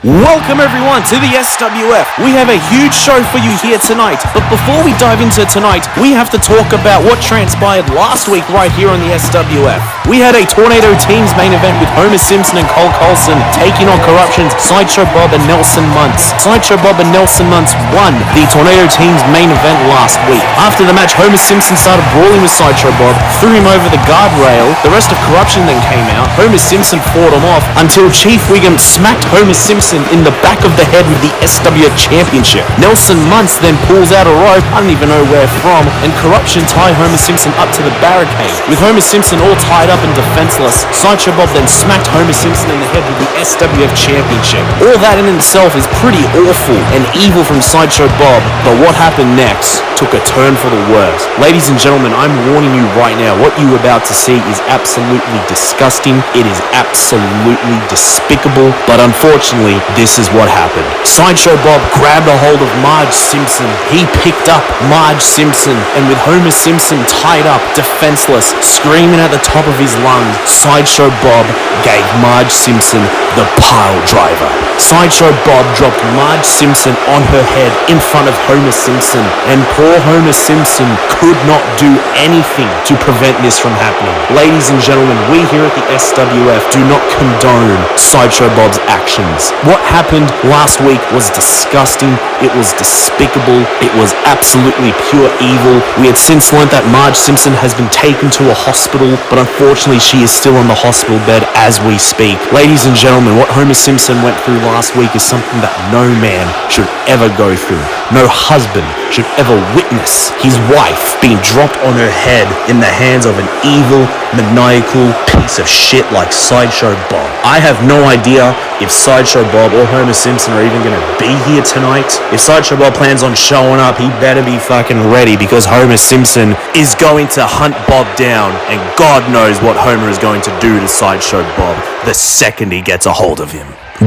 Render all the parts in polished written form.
Welcome everyone to the SWF. We have a huge show for you here tonight, but before we dive into tonight, we have to talk about what transpired last week right here on the SWF. We had a Tornado Teams main event with Homer Simpson and Cole Colson taking on Corruption's Sideshow Bob and Nelson Muntz. Sideshow Bob and Nelson Muntz won the Tornado Teams main event last week. After the match, Homer Simpson started brawling with Sideshow Bob, threw him over the guardrail. The rest of Corruption then came out. Homer Simpson fought him off until Chief Wiggum smacked Homer Simpson in the back of the head with the SWF Championship. Nelson Muntz then pulls out a rope, I don't even know where from, and Corruption tie Homer Simpson up to the barricade. With Homer Simpson all tied up and defenseless, Sideshow Bob then smacked Homer Simpson in the head with the SWF Championship. All that in itself is pretty awful and evil from Sideshow Bob, but what happened next took a turn for the worse. Ladies and gentlemen, I'm warning you right now, what you're about to see is absolutely disgusting. It is absolutely despicable, but unfortunately, this is what happened. Sideshow Bob grabbed a hold of Marge Simpson. He picked up Marge Simpson, and with Homer Simpson tied up, defenseless, screaming at the top of his lungs, Sideshow Bob gave Marge Simpson the pile driver. Sideshow Bob dropped Marge Simpson on her head in front of Homer Simpson, and poor Homer Simpson could not do anything to prevent this from happening. Ladies and gentlemen, we here at the SWF do not condone Sideshow Bob's actions. What happened last week was disgusting. It was despicable. It was absolutely pure evil. We had since learned that Marge Simpson has been taken to a hospital, but unfortunately she is still on the hospital bed as we speak. Ladies and gentlemen, what Homer Simpson went through last week is something that no man should ever go through. No husband should ever witness his wife being dropped on her head in the hands of an evil, maniacal piece of shit like Sideshow Bob. I have no idea if Sideshow Bob or Homer Simpson are even going to be here tonight. If Sideshow Bob plans on showing up, he better be fucking ready, because Homer Simpson is going to hunt Bob down, and God knows what Homer is going to do to Sideshow Bob the second he gets a hold of him.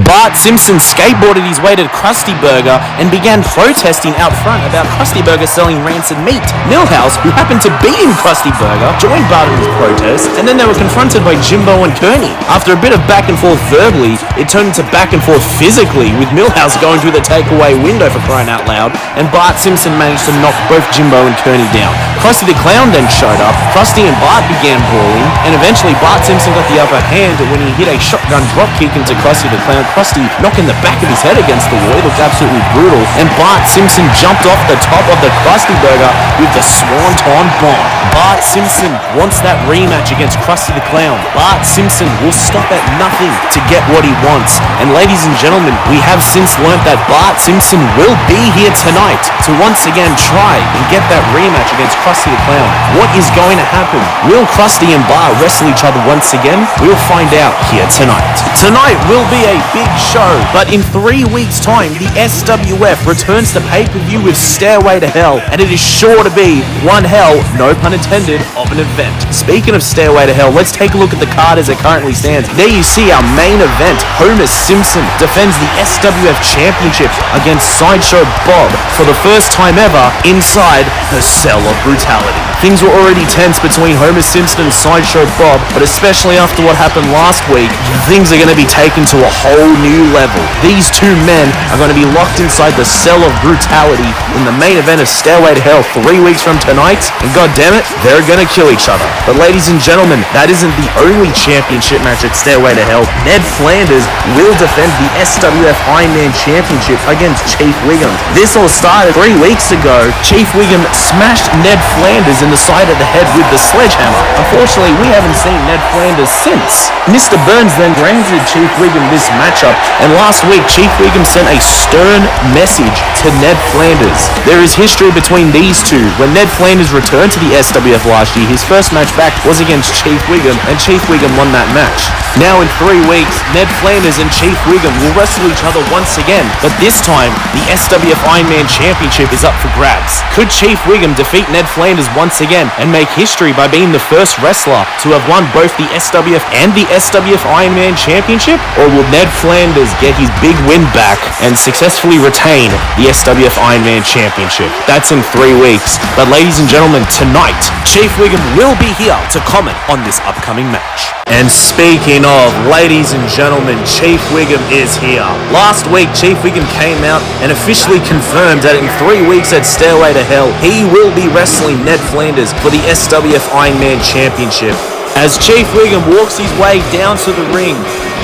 Bart Simpson skateboarded his way to Krusty Burger and began protesting out front about Krusty Burger selling rancid meat. Milhouse, who happened to be in Krusty Burger, joined Bart in his protest, and then they were confronted by Jimbo and Kearney. After a bit of back and forth verbally, it turned into back and forth physically, with Milhouse going through the takeaway window for crying out loud, and Bart Simpson managed to knock both Jimbo and Kearney down. Krusty the Clown then showed up, Krusty and Bart began brawling, and eventually Bart Simpson got the upper hand when he hit a shotgun dropkick into Krusty the Clown. Krusty knocking the back of his head against the wall. It looked absolutely brutal, and Bart Simpson jumped off the top of the Krusty Burger with the Swanton Bomb. Bart Simpson wants that rematch against Krusty the Clown. Bart Simpson will stop at nothing to get what he wants, and ladies and gentlemen, we have since learnt that Bart Simpson will be here tonight to once again try and get that rematch against Krusty the Clown. What is going to happen? Will Krusty and Bart wrestle each other once again? We'll find out here tonight. Tonight will be a big show, but in 3 weeks' time, the SWF returns to pay-per-view with Stairway to Hell, and it is sure to be one hell, no pun intended, of an event. Speaking of Stairway to Hell, let's take a look at the card as it currently stands. There you see our main event. Homer Simpson defends the SWF Championship against Sideshow Bob for the first time ever inside the Cell of Brutality. Things were already tense between Homer Simpson and Sideshow Bob, but especially after what happened last week, things are going to be taken to a whole new level. These two men are going to be locked inside the Cell of Brutality in the main event of Stairway to Hell 3 weeks from tonight, and goddammit, they're going to kill each other. But ladies and gentlemen, that isn't the only championship match at Stairway to Hell. Ned Flanders will defend the SWF Iron Man Championship against Chief Wiggum. This all started 3 weeks ago. Chief Wiggum smashed Ned Flanders in the side of the head with the sledgehammer. Unfortunately, we haven't seen Ned Flanders since. Mr. Burns then granted Chief Wiggum this matchup, and last week Chief Wiggum sent a stern message to Ned Flanders. There is history between these two. When Ned Flanders returned to the SWF last year, his first match back was against Chief Wiggum, and Chief Wiggum won that match. Now in 3 weeks, Ned Flanders and Chief Wiggum will wrestle each other once again, but this time, the SWF Iron Man Championship is up for grabs. Could Chief Wiggum defeat Ned Flanders once again and make history by being the first wrestler to have won both the SWF and the SWF Iron Man Championship? Or will Ned Flanders get his big win back and successfully retain the SWF Ironman Championship. That's in 3 weeks. But ladies and gentlemen, tonight, Chief Wiggum will be here to comment on this upcoming match. And speaking of, ladies and gentlemen, Chief Wiggum is here. Last week, Chief Wiggum came out and officially confirmed that in 3 weeks at Stairway to Hell, he will be wrestling Ned Flanders for the SWF Ironman Championship. As Chief Wiggum walks his way down to the ring,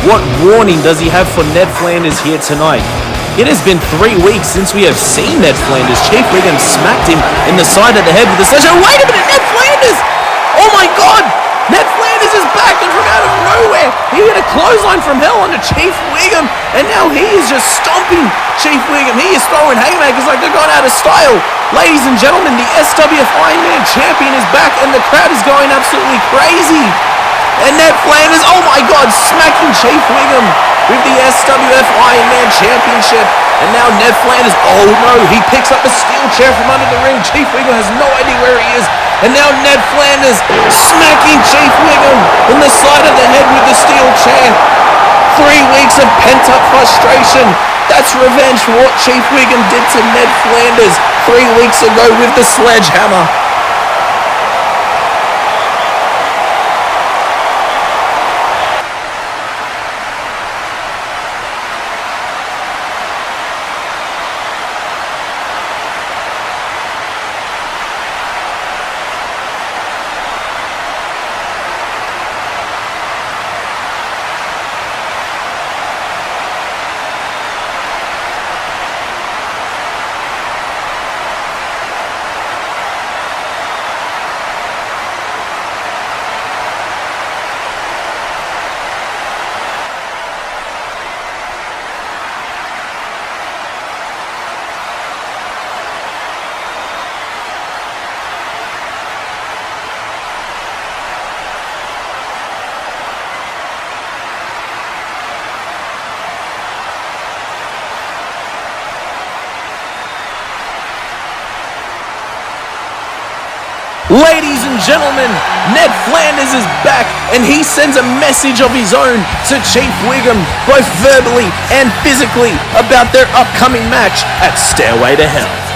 what warning does he have for Ned Flanders here tonight? It has been 3 weeks since we have seen Ned Flanders. Chief Wiggum smacked him in the side of the head with a sledgehammer. Oh, wait a minute, Ned Flanders! Oh my God! Ned Flanders is back, and from out of nowhere, he hit a clothesline from hell onto Chief Wiggum, and now he is just stomping Chief Wiggum. He is throwing haymakers like they're gone out of style. Ladies and gentlemen, the SWF Ironman Champion is back, and the crowd is going absolutely crazy. And Ned Flanders, oh my God, smacking Chief Wiggum with the SWF Ironman Championship. And now Ned Flanders, oh no, he picks up a steel chair from under the ring. Chief Wiggum has no idea where he is. And now Ned Flanders smacking Chief Wiggum in the side of the head with the steel chair. 3 weeks of pent-up frustration. That's revenge for what Chief Wiggum did to Ned Flanders 3 weeks ago with the sledgehammer. Ladies and gentlemen, Ned Flanders is back, and he sends a message of his own to Chief Wiggum, both verbally and physically, about their upcoming match at Stairway to Hell.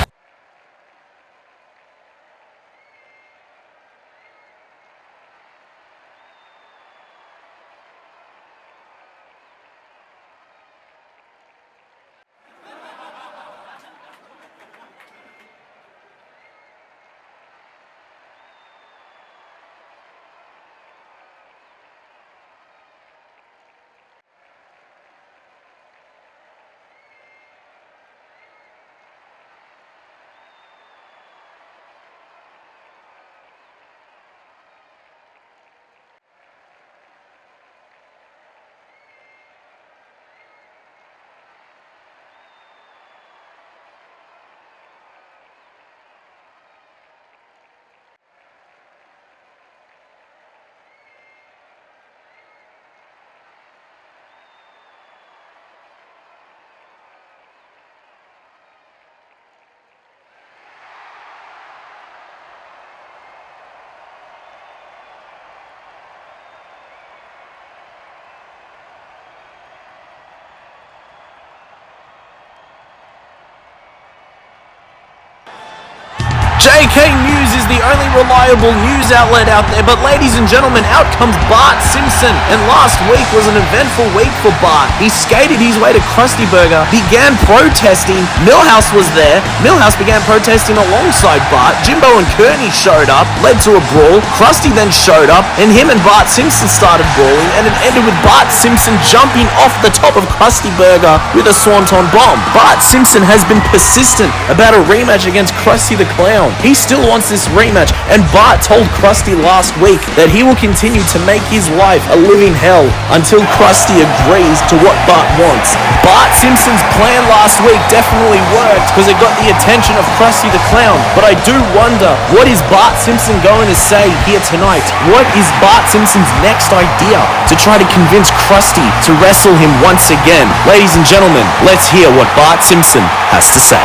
JK News is the only reliable news outlet out there, but ladies and gentlemen, out comes Bart Simpson, and last week was an eventful week for Bart. He skated his way to Krusty Burger, began protesting, Millhouse was there, Millhouse began protesting alongside Bart, Jimbo and Kearney showed up, led to a brawl, Krusty then showed up, and him and Bart Simpson started brawling, and it ended with Bart Simpson jumping off the top of Krusty Burger with a Swanton Bomb. Bart Simpson has been persistent about a rematch against Krusty the Clown. He still wants this rematch, and Bart told Krusty last week that he will continue to make his life a living hell until Krusty agrees to what Bart wants. Bart Simpson's plan last week definitely worked because it got the attention of Krusty the Clown, but I do wonder, what is Bart Simpson going to say here tonight? What is Bart Simpson's next idea to try to convince Krusty to wrestle him once again? Ladies and gentlemen, let's hear what Bart Simpson has to say.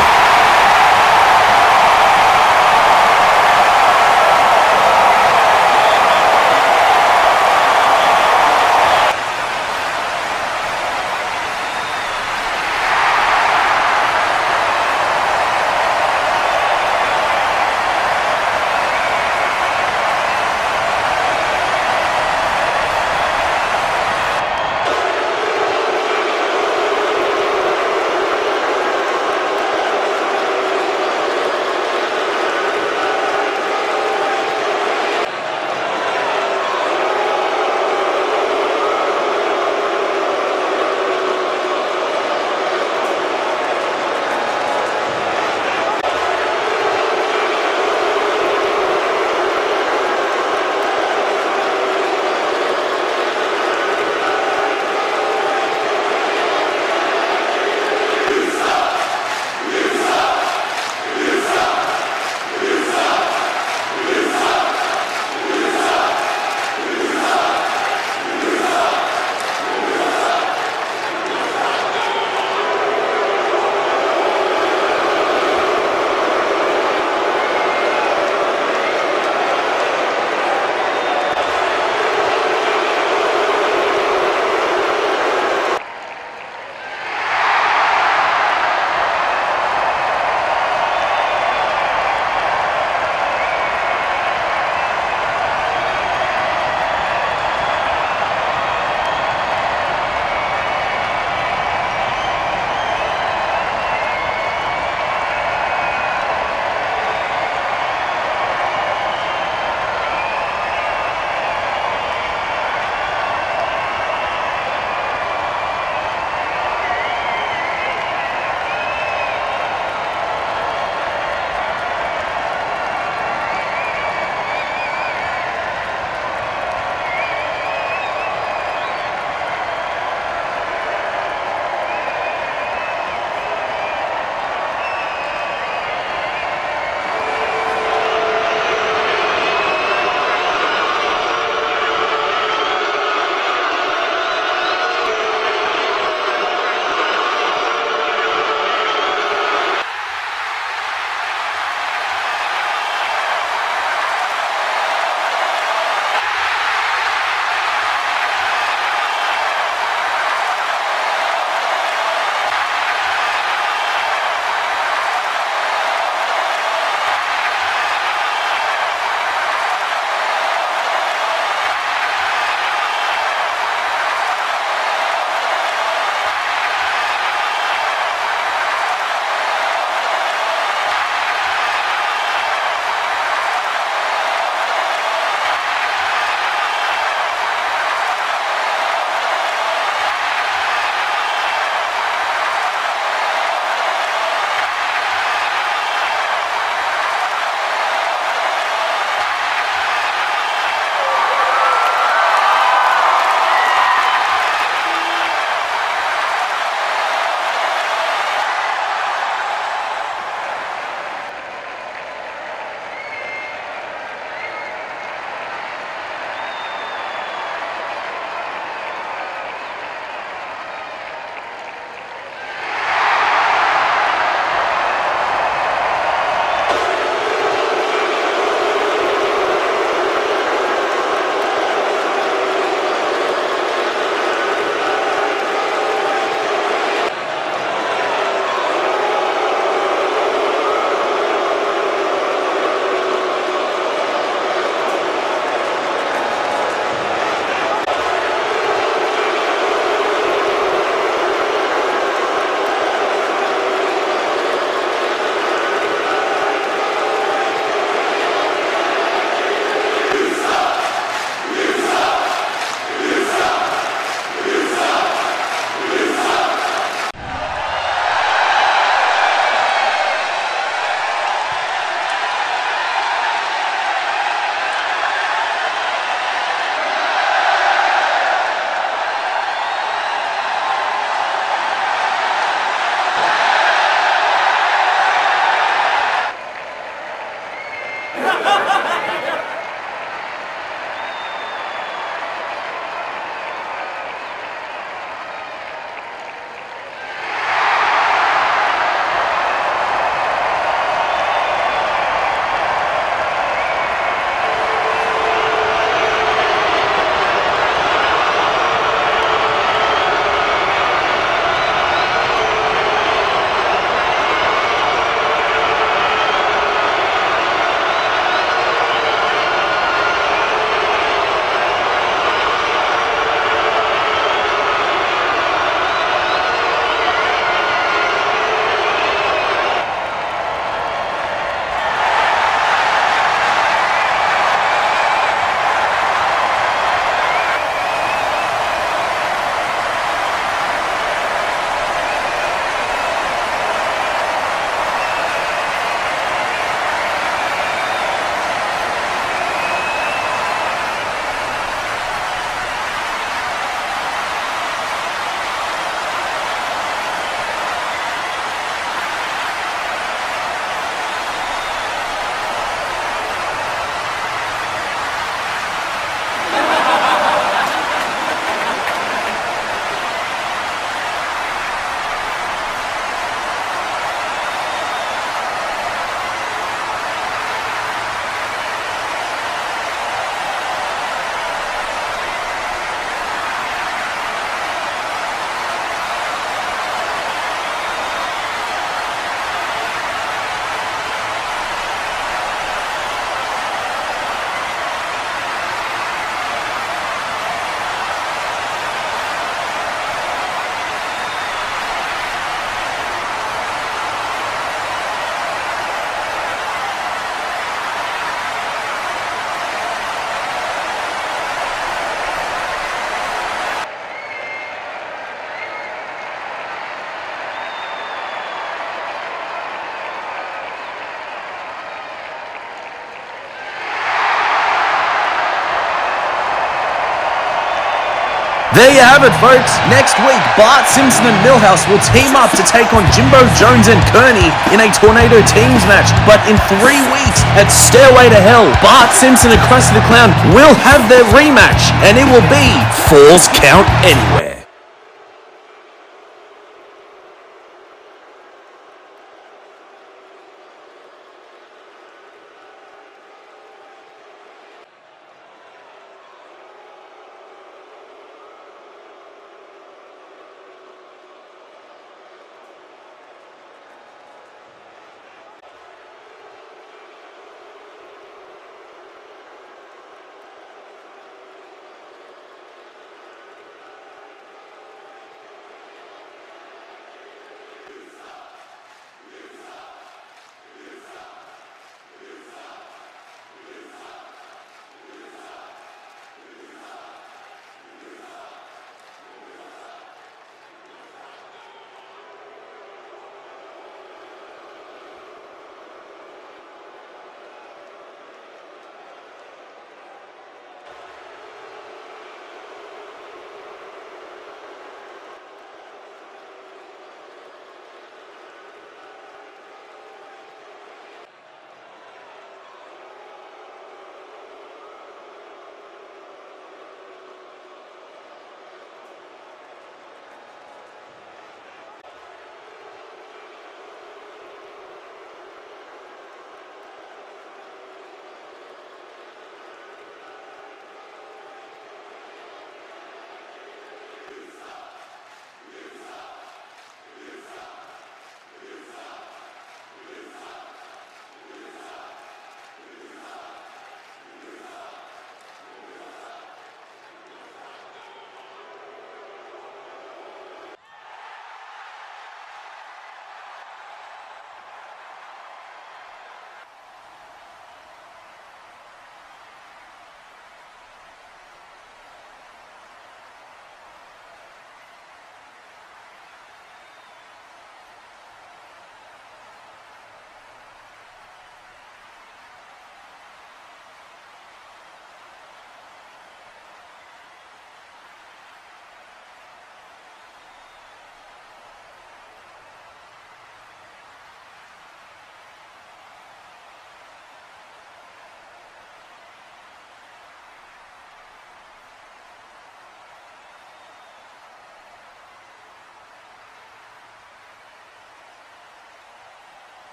There you have it, folks. Next week, Bart Simpson and Milhouse will team up to take on Jimbo Jones and Kearney in a Tornado Teams match. But in 3 weeks at Stairway to Hell, Bart Simpson and Krusty the Clown will have their rematch, and it will be Falls Count Anywhere.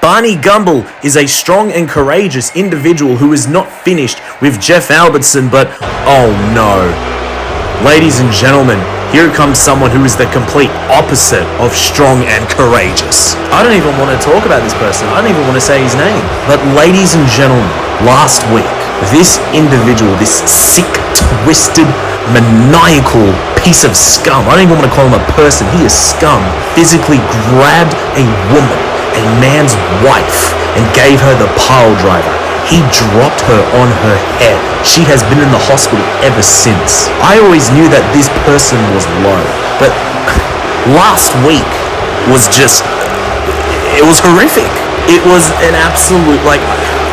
Barney Gumble is a strong and courageous individual who is not finished with Jeff Albertson, but oh no. Ladies and gentlemen, here comes someone who is the complete opposite of strong and courageous. I don't even want to talk about this person. I don't even want to say his name. But ladies and gentlemen, last week, this individual, this sick, twisted, maniacal piece of scum, I don't even want to call him a person, he is scum, physically grabbed a woman, a man's wife, and gave her the pile driver. He dropped her on her head. She has been in the hospital ever since. I always knew that this person was low, but last week was just, it was horrific. It was an absolute,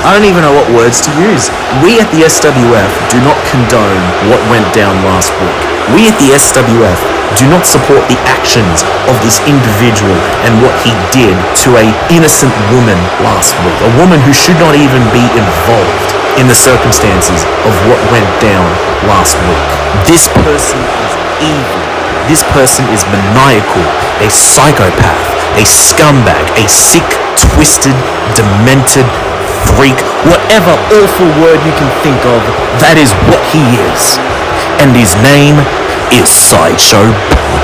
I don't even know what words to use. We at the SWF do not condone what went down last week. We at the SWF do not support the actions of this individual and what he did to an innocent woman last week. A woman who should not even be involved in the circumstances of what went down last week. This person is evil. This person is maniacal, a psychopath, a scumbag, a sick, twisted, demented freak, whatever awful word you can think of, that is what he is. And his name is Sideshow Bob.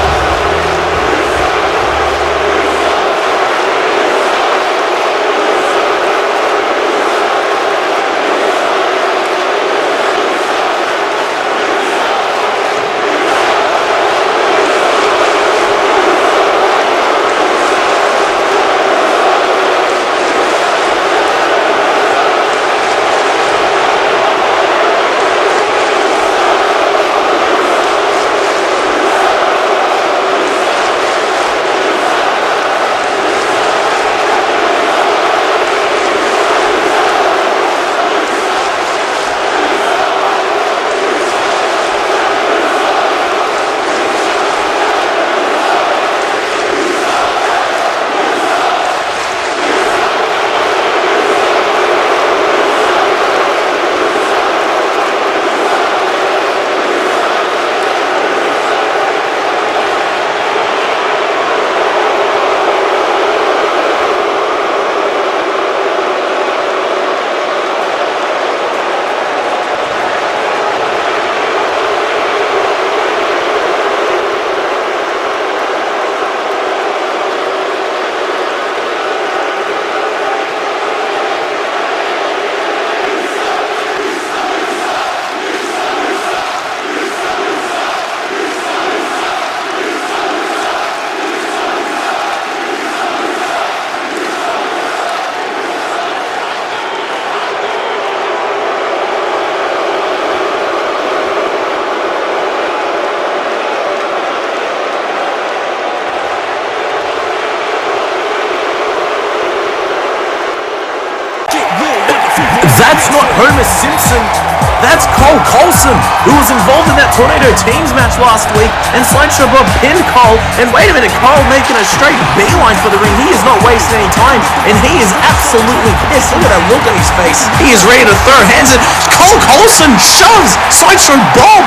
That's not Homer Simpson. That's Cole Coulson, who was involved in that Tornado Teams match last week, and Sideshow Bob pinned Cole. And wait a minute, Cole making a straight beeline for the ring. He is not wasting any time, and he is absolutely pissed. Look at that look on his face. He is ready to throw hands at Cole Coulson. Shoves Sideshow Bob.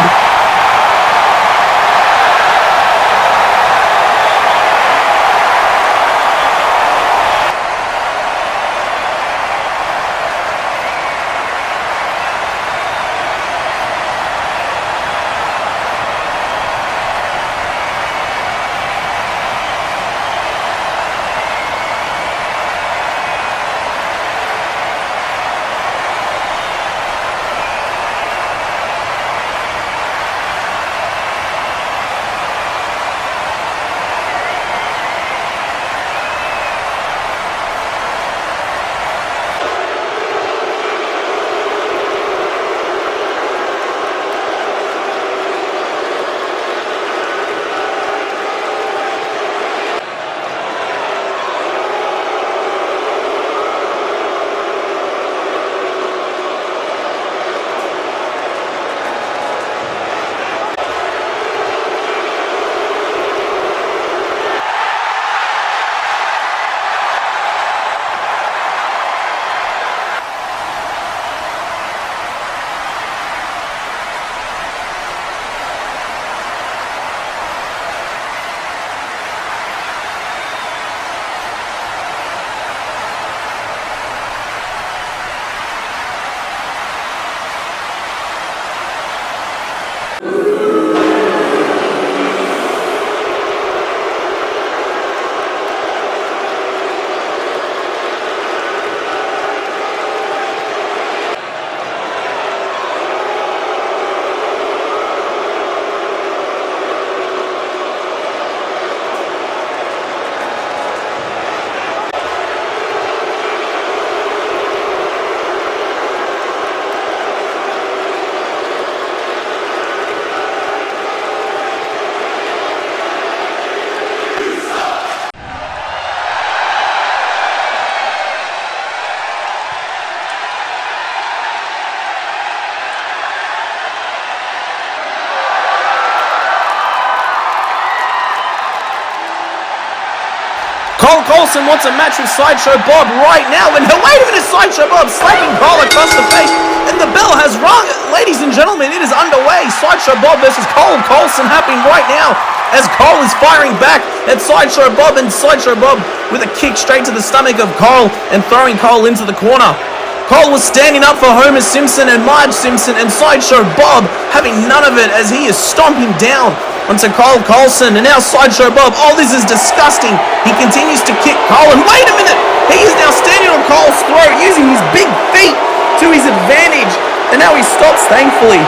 Cole Coulson wants a match with Sideshow Bob right now. And wait a minute, Sideshow Bob slapping Cole across the face. And the bell has rung. Ladies and gentlemen, it is underway. Sideshow Bob versus Cole Coulson happening right now. As Cole is firing back at Sideshow Bob, and Sideshow Bob with a kick straight to the stomach of Cole and throwing Cole into the corner. Cole was standing up for Homer Simpson and Marge Simpson, and Sideshow Bob having none of it as he is stomping down onto Cole Coulson. And now Sideshow Bob, oh, this is disgusting. He continues to kick Cole, and wait a minute, he is now standing on Cole's throat using his big feet to his advantage, and now he stops, thankfully.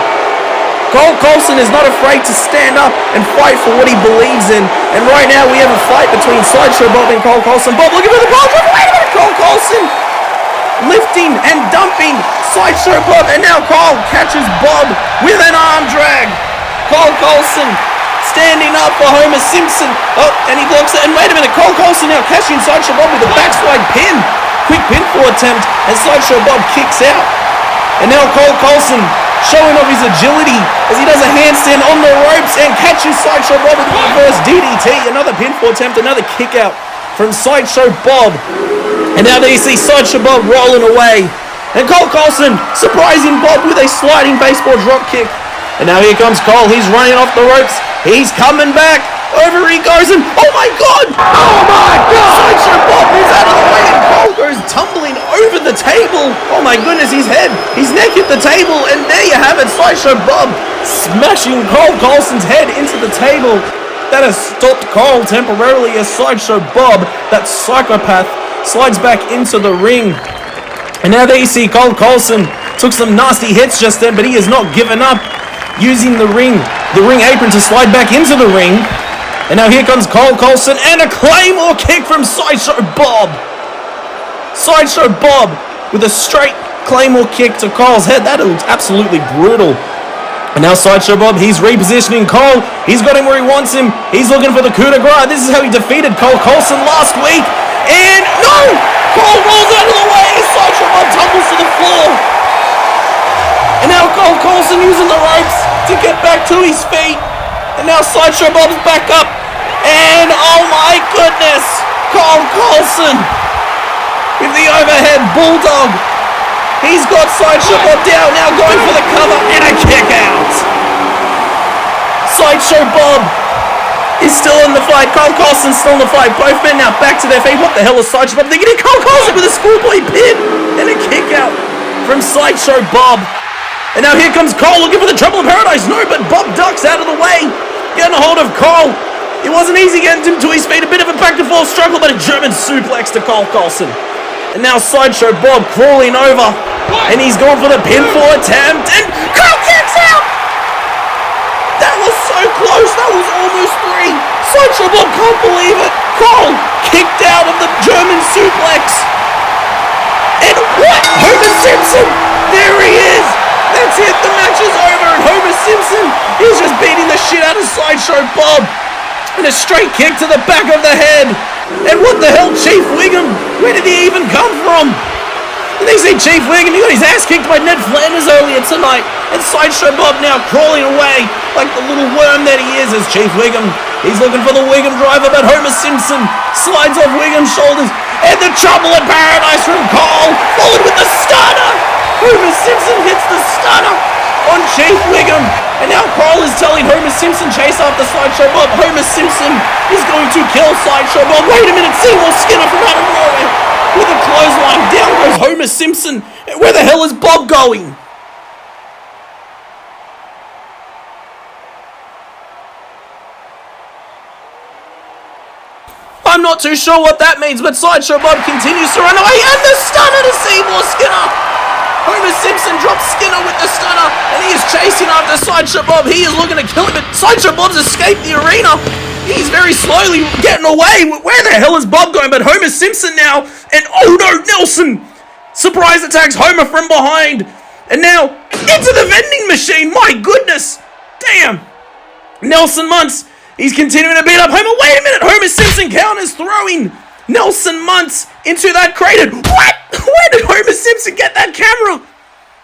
Cole Coulson is not afraid to stand up and fight for what he believes in. And right now we have a fight between Sideshow Bob and Cole Coulson. Bob looking for the ball. Wait a minute, Cole Coulson lifting and dumping Sideshow Bob. And now Cole catches Bob with an arm drag. Cole Coulson standing up for Homer Simpson. Oh, and he blocks it. And wait a minute, Cole Coulson now catching Sideshow Bob with a backslide pin. Quick pinfall attempt, and Sideshow Bob kicks out. And now Cole Coulson showing off his agility as he does a handstand on the ropes and catches Sideshow Bob with a reverse DDT. Another pinfall attempt, another kick out from Sideshow Bob. And now there you see Sideshow Bob rolling away. And Cole Coulson surprising Bob with a sliding baseball drop kick. And now here comes Cole. He's running off the ropes. He's coming back. Over he goes, and oh my god! Oh my god! Sideshow Bob moves out of the way, and Cole goes tumbling over the table. Oh my goodness, his neck hit the table, and there you have it, Sideshow Bob smashing Cole Coulson's head into the table. That has stopped Cole temporarily as Sideshow Bob, that psychopath, slides back into the ring. And now there you see Cole Coulson took some nasty hits just then, but he has not given up, using the ring apron to slide back into the ring. And now here comes Cole Coulson and a Claymore kick from Sideshow Bob. Sideshow Bob with a straight Claymore kick to Cole's head. That looks absolutely brutal. And now Sideshow Bob, he's repositioning Cole. He's got him where he wants him. He's looking for the coup de grace. This is how he defeated Cole Coulson last week. And no! Cole rolls out of the way as Sideshow Bob tumbles to the floor. And now Cole Coulson using the ropes to get back to his feet. And now Sideshow Bob's back up. And oh my goodness, Cole Coulson with the overhead bulldog. He's got Sideshow Bob down, now going for the cover and a kick out. Sideshow Bob is still in the fight. Cole Coulson's still in the fight. Both men now back to their feet. What the hell is Sideshow Bob? They're getting Cole Coulson with a schoolboy pin and a kick out from Sideshow Bob. And now here comes Cole looking for the Trouble in Paradise. No, but Bob ducks out of the way, getting a hold of Cole. It wasn't easy getting him to his feet. A bit of a back-and-forth struggle, but a German suplex to Cole Coulson. And now Sideshow Bob crawling over, and he's going for the pinfall attempt, and Cole kicks out! That was so close. That was almost three. Sideshow Bob can't believe it. Cole kicked out of the German suplex. And what? Homer Simpson! There he is! That's it. The match is over, and Homer Simpson is just beating the shit out of Sideshow Bob. And a straight kick to the back of the head. And what the hell, Chief Wiggum? Where did he even come from? And they see Chief Wiggum, he got his ass kicked by Ned Flanders earlier tonight. And Sideshow Bob now crawling away like the little worm that he is as Chief Wiggum. He's looking for the Wiggum driver, but Homer Simpson slides off Wiggum's shoulders. And the Trouble in Paradise from Cole, followed with the stunner. Homer Simpson hits the stunner on Chief Wiggum. And now Cole is telling Homer Simpson chase after Sideshow Bob. Homer Simpson is going to kill Sideshow Bob. Wait a minute, Seymour Skinner from out of nowhere with a clothesline. Down goes Homer Simpson. Where the hell is Bob going? I'm not too sure what that means, but Sideshow Bob continues to run away, and the stunner to Seymour Skinner. Homer Simpson drops Skinner with the stunner, and he is chasing after Sideshow Bob. He is looking to kill him, but Sideshow Bob's escaped the arena. He's very slowly getting away. Where the hell is Bob going? But Homer Simpson now, and oh no, Nelson! Surprise attacks Homer from behind. And now, into the vending machine. My goodness. Damn. Nelson Muntz, he's continuing to beat up Homer. Wait a minute, Homer Simpson counters throwing Nelson Muntz into that crate. What? Where did Homer Simpson get that camera?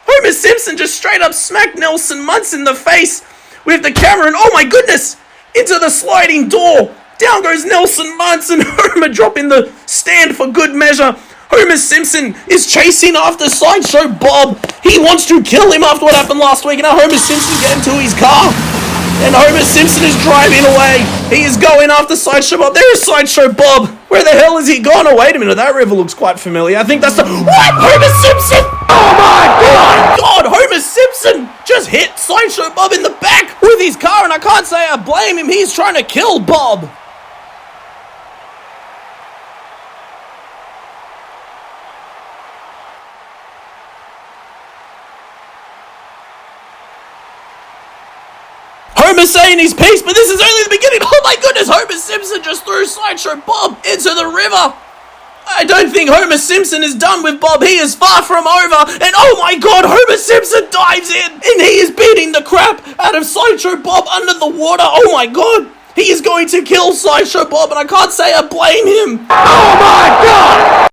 Homer Simpson just straight up smacked Nelson Muntz in the face with the camera, and oh my goodness, into the sliding door. Down goes Nelson Muntz, and Homer dropping the stand for good measure. Homer Simpson is chasing after Sideshow Bob. He wants to kill him after what happened last week. And now Homer Simpson gets into his car. And Homer Simpson is driving away. He is going after Sideshow Bob. There is Sideshow Bob. Where the hell is he gone? Oh, wait a minute. That river looks quite familiar. I think that's the... What? Homer Simpson! Oh, my God! Homer Simpson just hit Sideshow Bob in the back with his car. And I can't say I blame him. He's trying to kill Bob. Homer saying his piece, but this is only the beginning. Oh my goodness, Homer Simpson just threw Sideshow Bob into the river. I don't think Homer Simpson is done with Bob. He is far from over. And oh my God, Homer Simpson dives in. And he is beating the crap out of Sideshow Bob under the water. Oh my God. He is going to kill Sideshow Bob, and I can't say I blame him. Oh my God!